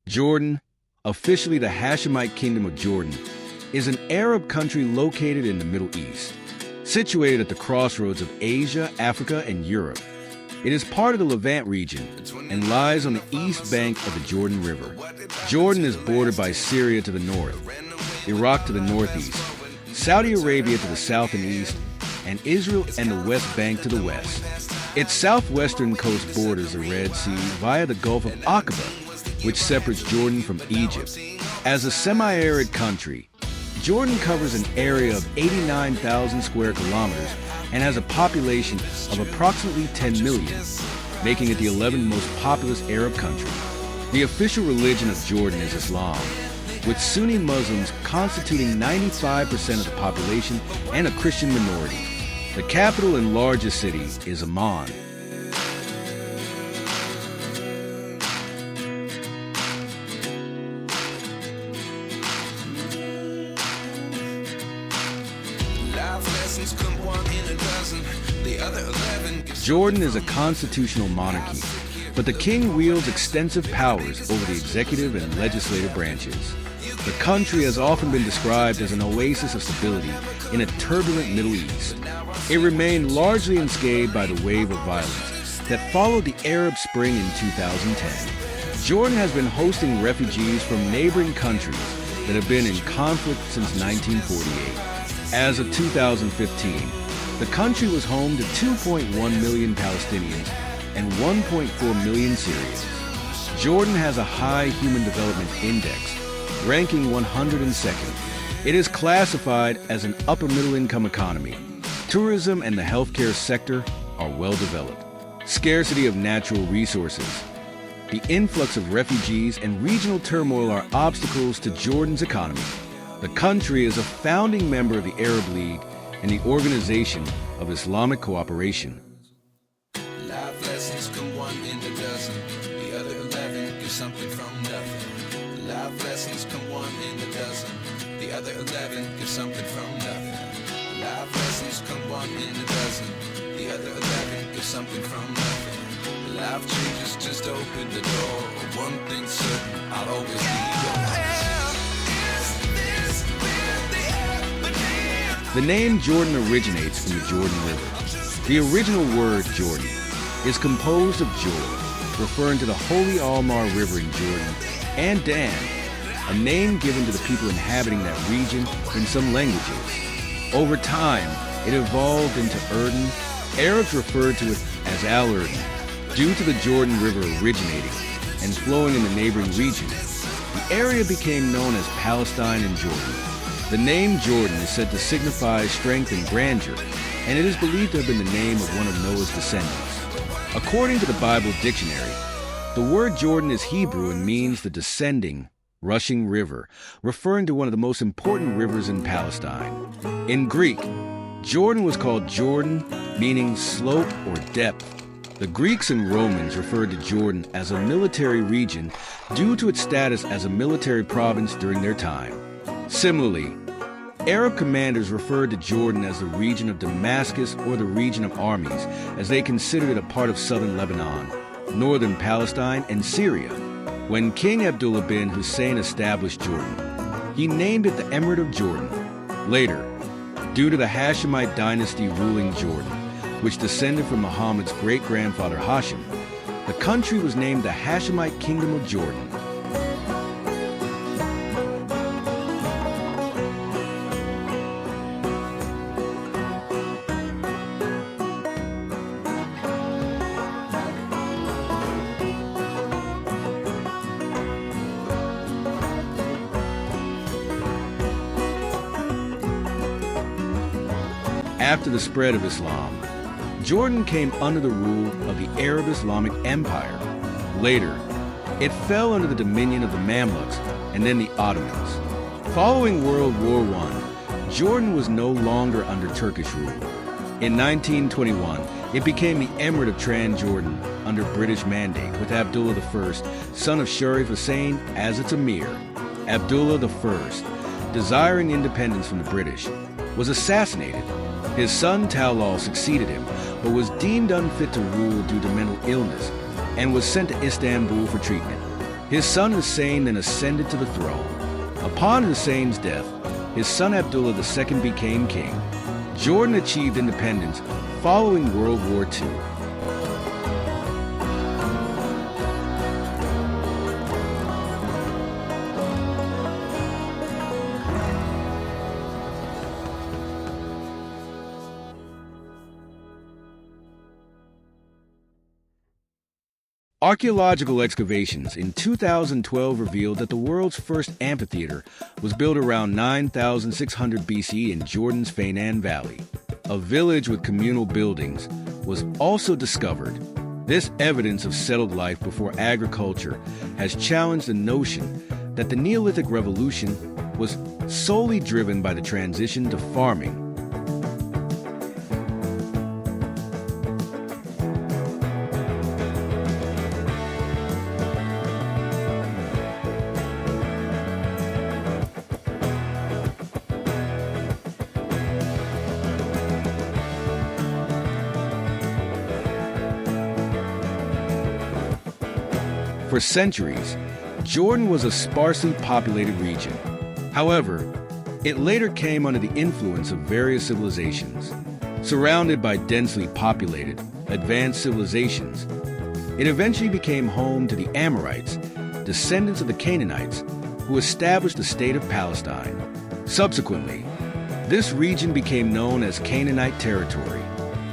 Jordan, officially the Hashemite Kingdom of Jordan, is an Arab country located in the Middle East, situated at the crossroads of Asia, Africa, and Europe. It is part of the Levant region and lies on the east bank of the Jordan River. Jordan is bordered by Syria to the north, Iraq to the northeast, Saudi Arabia to the south and east, and Israel and the West Bank to the west. Its southwestern coast borders the Red Sea via the Gulf of Aqaba, which separates Jordan from Egypt. As a semi-arid country, Jordan covers an area of 89,000 square kilometers and has a population of approximately 10 million, making it the 11th most populous Arab country. The official religion of Jordan is Islam, with Sunni Muslims constituting 95% of the population and a Christian minority. The capital and largest city is Amman. Jordan is a constitutional monarchy, but the king wields extensive powers over the executive and legislative branches. The country has often been described as an oasis of stability in a turbulent Middle East. It remained largely unscathed by the wave of violence that followed the Arab Spring in 2010. Jordan has been hosting refugees from neighboring countries that have been in conflict since 1948. As of 2015, the country was home to 2.1 million Palestinians and 1.4 million Syrians. Jordan has a high Human Development Index, ranking 102nd. It is classified as an upper-middle-income economy. Tourism and the healthcare sector are well developed. Scarcity of natural resources, the influx of refugees, and regional turmoil are obstacles to Jordan's economy. The country is a founding member of the Arab League and the Organization of Islamic Cooperation. Life lessons come one in a dozen, the other 11 give something from nothing. Life lessons come one in a dozen, the other 11 give something from nothing. Life lessons come one in a dozen, the other 11 give something from nothing. Life changes just open the door, one thing's certain, I'll always be yours. The name Jordan originates from the Jordan River. The original word Jordan is composed of Jor, referring to the Holy Almar River in Jordan, and Dan, a name given to the people inhabiting that region in some languages. Over time, it evolved into Erden. Arabs referred to it as Al-Erden. Due to the Jordan River originating and flowing in the neighboring region, the area became known as Palestine and Jordan. The name Jordan is said to signify strength and grandeur, and it is believed to have been the name of one of Noah's descendants. According to the Bible dictionary, the word Jordan is Hebrew and means the descending, rushing river, referring to one of the most important rivers in Palestine. In Greek, Jordan was called Jordan, meaning slope or depth. The Greeks and Romans referred to Jordan as a military region due to its status as a military province during their time. Similarly, Arab commanders referred to Jordan as the region of Damascus or the region of armies, as they considered it a part of southern Lebanon, northern Palestine, and Syria. When King Abdullah bin Hussein established Jordan, he named it the Emirate of Jordan. Later, due to the Hashemite dynasty ruling Jordan, which descended from Muhammad's great-grandfather Hashim, the country was named the Hashemite Kingdom of Jordan. After the spread of Islam, Jordan came under the rule of the Arab Islamic Empire. Later, it fell under the dominion of the Mamluks and then the Ottomans. Following World War I, Jordan was no longer under Turkish rule. In 1921, it became the Emirate of Transjordan under British mandate, with Abdullah I, son of Sharif Hussein, as its emir. Abdullah I, desiring independence from the British, was assassinated. His son Talal succeeded him, but was deemed unfit to rule due to mental illness and was sent to Istanbul for treatment. His son Hussein then ascended to the throne. Upon Hussein's death, his son Abdullah II became king. Jordan achieved independence following World War II. Archaeological excavations in 2012 revealed that the world's first amphitheater was built around 9600 BC in Jordan's Fainan Valley. A village with communal buildings was also discovered. This evidence of settled life before agriculture has challenged the notion that the Neolithic Revolution was solely driven by the transition to farming. For centuries, Jordan was a sparsely populated region. However, it later came under the influence of various civilizations. Surrounded by densely populated, advanced civilizations, it eventually became home to the Amorites, descendants of the Canaanites, who established the state of Palestine. Subsequently, this region became known as Canaanite territory.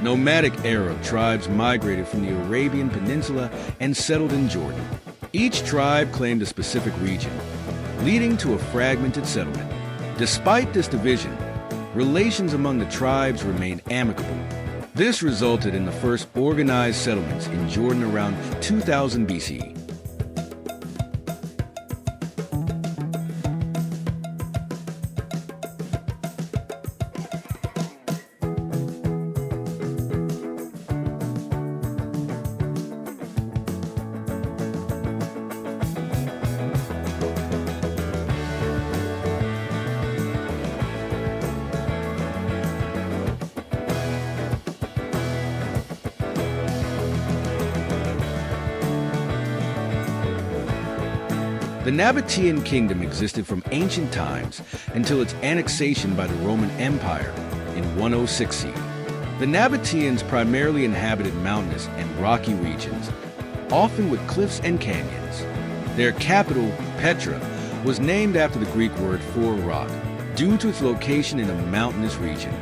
Nomadic Arab tribes migrated from the Arabian Peninsula and settled in Jordan. Each tribe claimed a specific region, leading to a fragmented settlement. Despite this division, relations among the tribes remained amicable. This resulted in the first organized settlements in Jordan around 2000 BC. The Nabatean kingdom existed from ancient times until its annexation by the Roman Empire in 106 CE. The Nabateans primarily inhabited mountainous and rocky regions, often with cliffs and canyons. Their capital, Petra, was named after the Greek word for rock, due to its location in a mountainous region.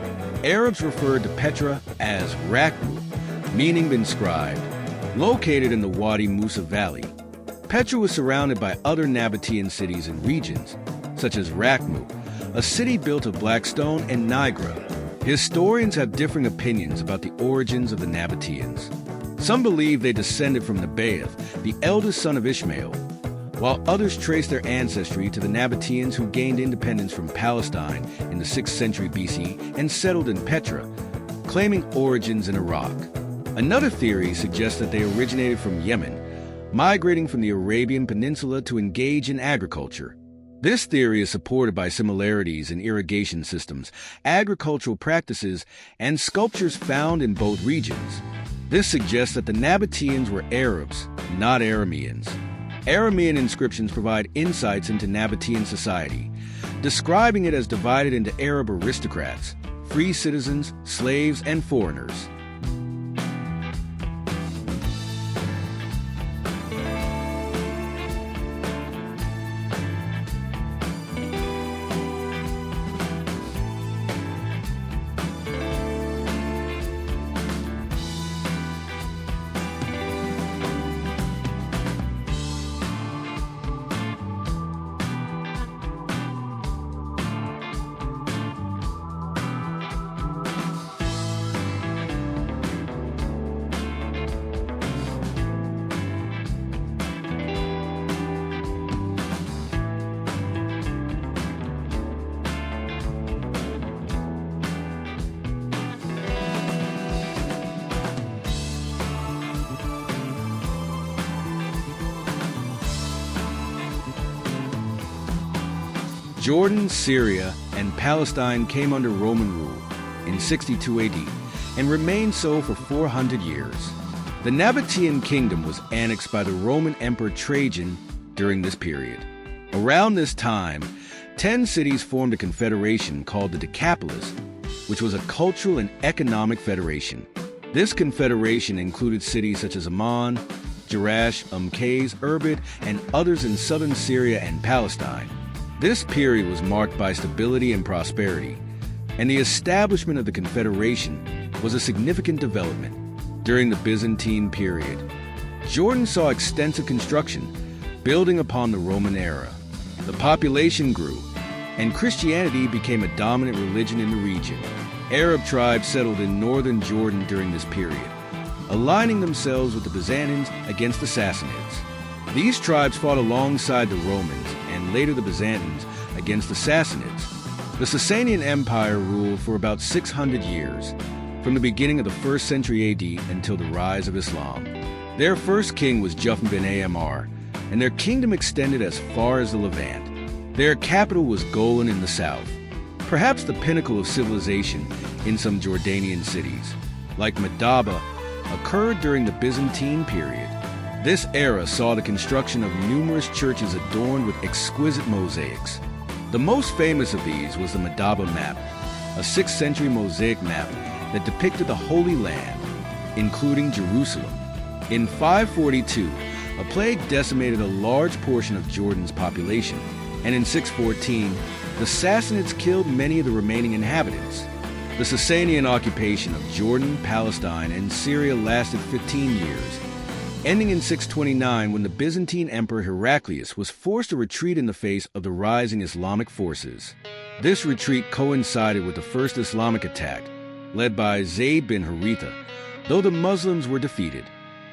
Arabs referred to Petra as Rakmu, meaning inscribed. Located in the Wadi Musa Valley, Petra was surrounded by other Nabatean cities and regions, such as Rakmu, a city built of black stone, and Nigra. Historians have differing opinions about the origins of the Nabateans. Some believe they descended from Nebaioth, the eldest son of Ishmael, while others trace their ancestry to the Nabateans who gained independence from Palestine in the 6th century BC and settled in Petra, claiming origins in Iraq. Another theory suggests that they originated from Yemen, migrating from the Arabian Peninsula to engage in agriculture. This theory is supported by similarities in irrigation systems, agricultural practices, and sculptures found in both regions. This suggests that the Nabateans were Arabs, not Arameans. Aramean inscriptions provide insights into Nabatean society, describing it as divided into Arab aristocrats, free citizens, slaves, and foreigners. Jordan, Syria, and Palestine came under Roman rule in 62 AD and remained so for 400 years. The Nabatean kingdom was annexed by the Roman Emperor Trajan during this period. Around this time, 10 cities formed a confederation called the Decapolis, which was a cultural and economic federation. This confederation included cities such as Amman, Jerash, Umkaz, Irbid, and others in southern Syria and Palestine. This period was marked by stability and prosperity, and the establishment of the confederation was a significant development. During the Byzantine period, Jordan saw extensive construction, building upon the Roman era. The population grew, and Christianity became a dominant religion in the region. Arab tribes settled in northern Jordan during this period, aligning themselves with the Byzantines against the Sassanids. These tribes fought alongside the Romans and later the Byzantines against the Sassanids. The Sasanian Empire ruled for about 600 years, from the beginning of the 1st century AD until the rise of Islam. Their first king was Jutham bin Amr, and their kingdom extended as far as the Levant. Their capital was Golan in the south, perhaps the pinnacle of civilization in some Jordanian cities, like Madaba, occurred during the Byzantine period. This era saw the construction of numerous churches adorned with exquisite mosaics. The most famous of these was the Madaba map, a 6th century mosaic map that depicted the Holy Land, including Jerusalem. In 542, a plague decimated a large portion of Jordan's population, and in 614, the Sassanids killed many of the remaining inhabitants. The Sasanian occupation of Jordan, Palestine, and Syria lasted 15 years, ending in 629 when the Byzantine Emperor Heraclius was forced to retreat in the face of the rising Islamic forces. This retreat coincided with the first Islamic attack, led by Zayd bin Haritha, though the Muslims were defeated.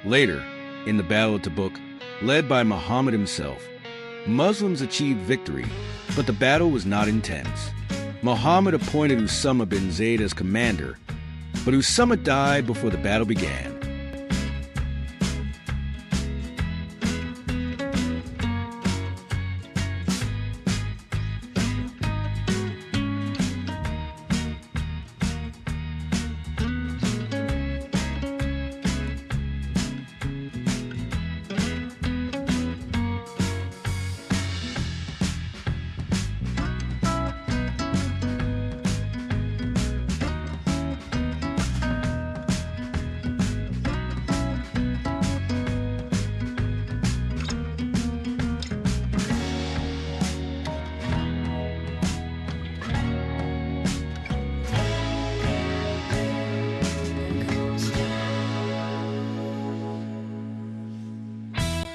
Later, in the Battle of Tabuk, led by Muhammad himself, Muslims achieved victory, but the battle was not intense. Muhammad appointed Usama bin Zayd as commander, but Usama died before the battle began.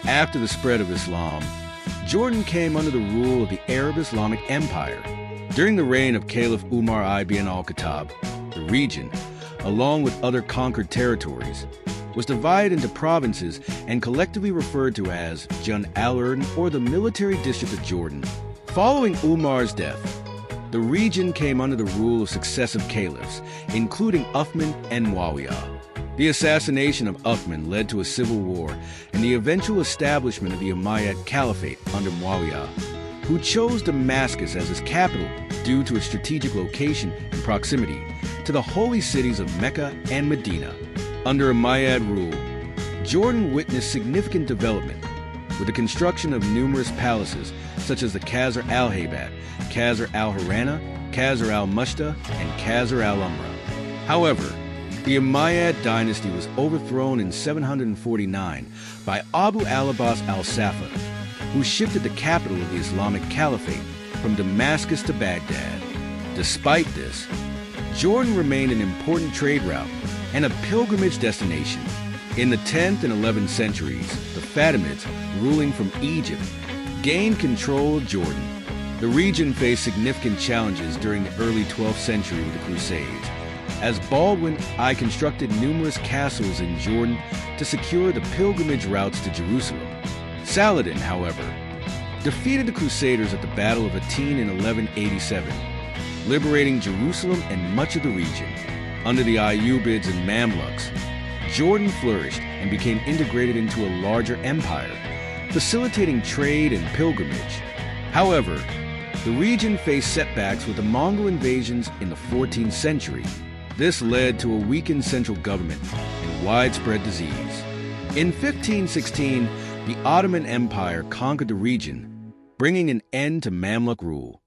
After the spread of Islam, Jordan came under the rule of the Arab Islamic Empire. During the reign of Caliph Umar ibn al-Khattab, the region, along with other conquered territories, was divided into provinces and collectively referred to as Jun al-Urdun, or the military district of Jordan. Following Umar's death, the region came under the rule of successive caliphs, including Uthman and Muawiyah. The assassination of Uthman led to a civil war and the eventual establishment of the Umayyad Caliphate under Muawiyah, who chose Damascus as his capital due to its strategic location and proximity to the holy cities of Mecca and Medina. Under Umayyad rule, Jordan witnessed significant development with the construction of numerous palaces such as the Qasr al-Haybat, Qasr al-Harana, Qasr al-Mushta, and Qasr al-Umra. However, the Umayyad dynasty was overthrown in 749 by Abu al-Abbas al-Safa, who shifted the capital of the Islamic Caliphate from Damascus to Baghdad. Despite this, Jordan remained an important trade route and a pilgrimage destination. In the 10th and 11th centuries, the Fatimids, ruling from Egypt, gained control of Jordan. The region faced significant challenges during the early 12th century with the Crusades, as Baldwin I constructed numerous castles in Jordan to secure the pilgrimage routes to Jerusalem. Saladin, however, defeated the Crusaders at the Battle of Hattin in 1187, liberating Jerusalem and much of the region. Under the Ayyubids and Mamluks, Jordan flourished and became integrated into a larger empire, facilitating trade and pilgrimage. However, the region faced setbacks with the Mongol invasions in the 14th century. This led to a weakened central government and widespread disease. In 1516, the Ottoman Empire conquered the region, bringing an end to Mamluk rule.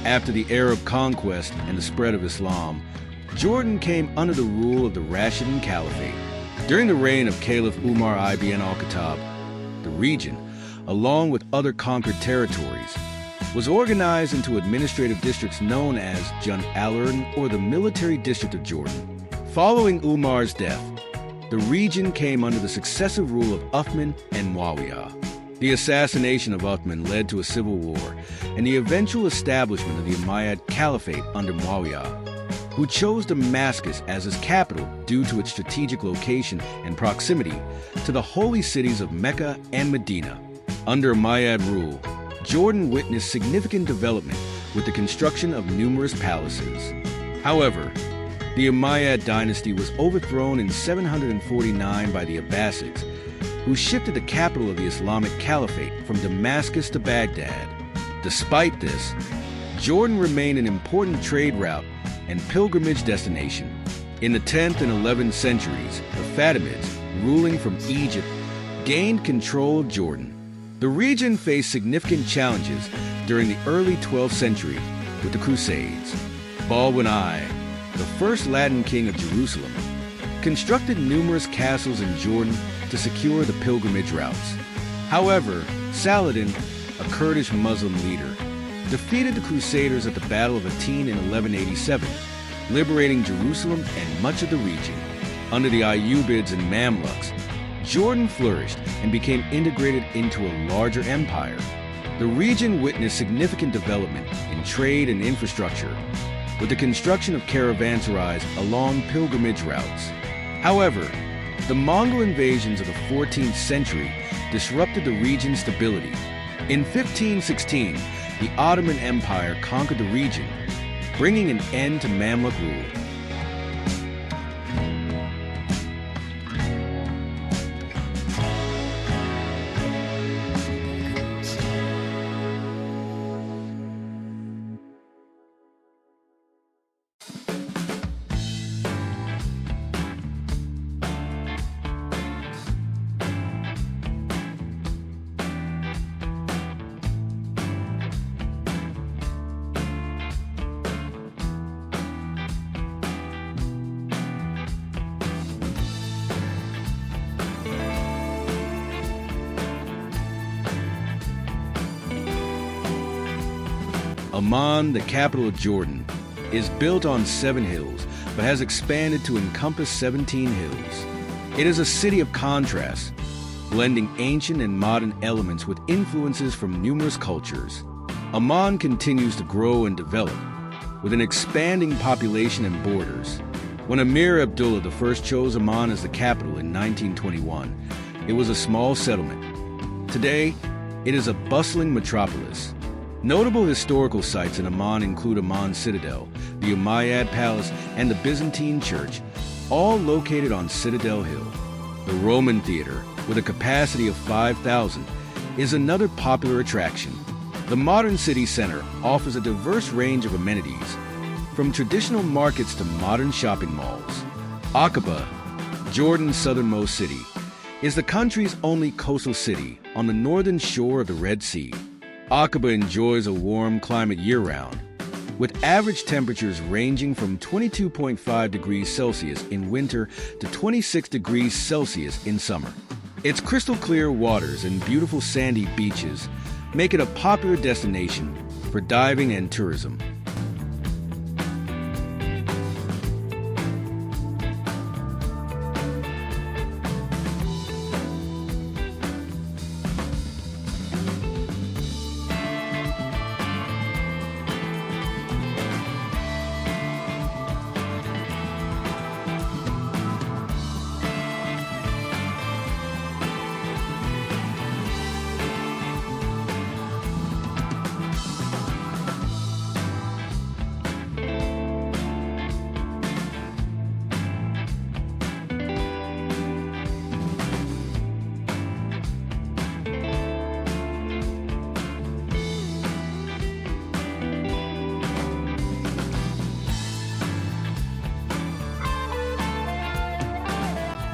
After the Arab conquest and the spread of Islam, Jordan came under the rule of the Rashidun Caliphate. During the reign of Caliph Umar ibn al-Khattab, the region, along with other conquered territories, was organized into administrative districts known as Jun al-Ardn, or the Military District of Jordan. Following Umar's death, the region came under the successive rule of Uthman and Muawiyah. The assassination of Uthman led to a civil war and the eventual establishment of the Umayyad Caliphate under Muawiyah, who chose Damascus as his capital due to its strategic location and proximity to the holy cities of Mecca and Medina. Under Umayyad rule, Jordan witnessed significant development with the construction of numerous palaces. However, the Umayyad dynasty was overthrown in 749 by the Abbasids, who shifted the capital of the Islamic Caliphate from Damascus to Baghdad. Despite this, Jordan remained an important trade route and pilgrimage destination. In the 10th and 11th centuries, the Fatimids, ruling from Egypt, gained control of Jordan. The region faced significant challenges during the early 12th century with the Crusades. Baldwin I, the first Latin king of Jerusalem, constructed numerous castles in Jordan to secure the pilgrimage routes. However, Saladin, a Kurdish Muslim leader, defeated the Crusaders at the Battle of Hattin in 1187, liberating Jerusalem and much of the region. Under the Ayyubids and Mamluks, Jordan flourished and became integrated into a larger empire. The region witnessed significant development in trade and infrastructure, with the construction of caravanserais along pilgrimage routes. However, the Mongol invasions of the 14th century disrupted the region's stability. In 1516, the Ottoman Empire conquered the region, bringing an end to Mamluk rule. Amman, the capital of Jordan, is built on 7 hills, but has expanded to encompass 17 hills. It is a city of contrasts, blending ancient and modern elements with influences from numerous cultures. Amman continues to grow and develop, with an expanding population and borders. When Emir Abdullah I chose Amman as the capital in 1921, it was a small settlement. Today, it is a bustling metropolis. Notable historical sites in Amman include Amman Citadel, the Umayyad Palace, and the Byzantine Church, all located on Citadel Hill. The Roman Theater, with a capacity of 5,000, is another popular attraction. The modern city center offers a diverse range of amenities, from traditional markets to modern shopping malls. Aqaba, Jordan's southernmost city, is the country's only coastal city on the northern shore of the Red Sea. Aqaba enjoys a warm climate year-round, with average temperatures ranging from 22.5 degrees Celsius in winter to 26 degrees Celsius in summer. Its crystal-clear waters and beautiful sandy beaches make it a popular destination for diving and tourism.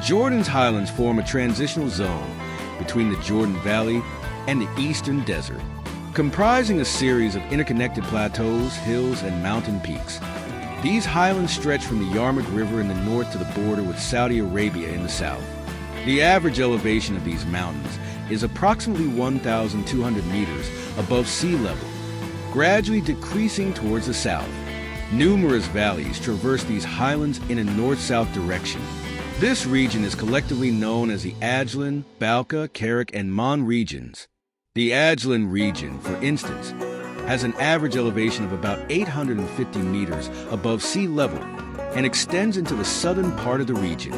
Jordan's highlands form a transitional zone between the Jordan Valley and the Eastern Desert, comprising a series of interconnected plateaus, hills, and mountain peaks. These highlands stretch from the Yarmouk River in the north to the border with Saudi Arabia in the south. The average elevation of these mountains is approximately 1,200 meters above sea level, gradually decreasing towards the south. Numerous valleys traverse these highlands in a north-south direction. This region is collectively known as the Ajlan, Balkha, Karak, and Mon regions. The Ajlan region, for instance, has an average elevation of about 850 meters above sea level and extends into the southern part of the region.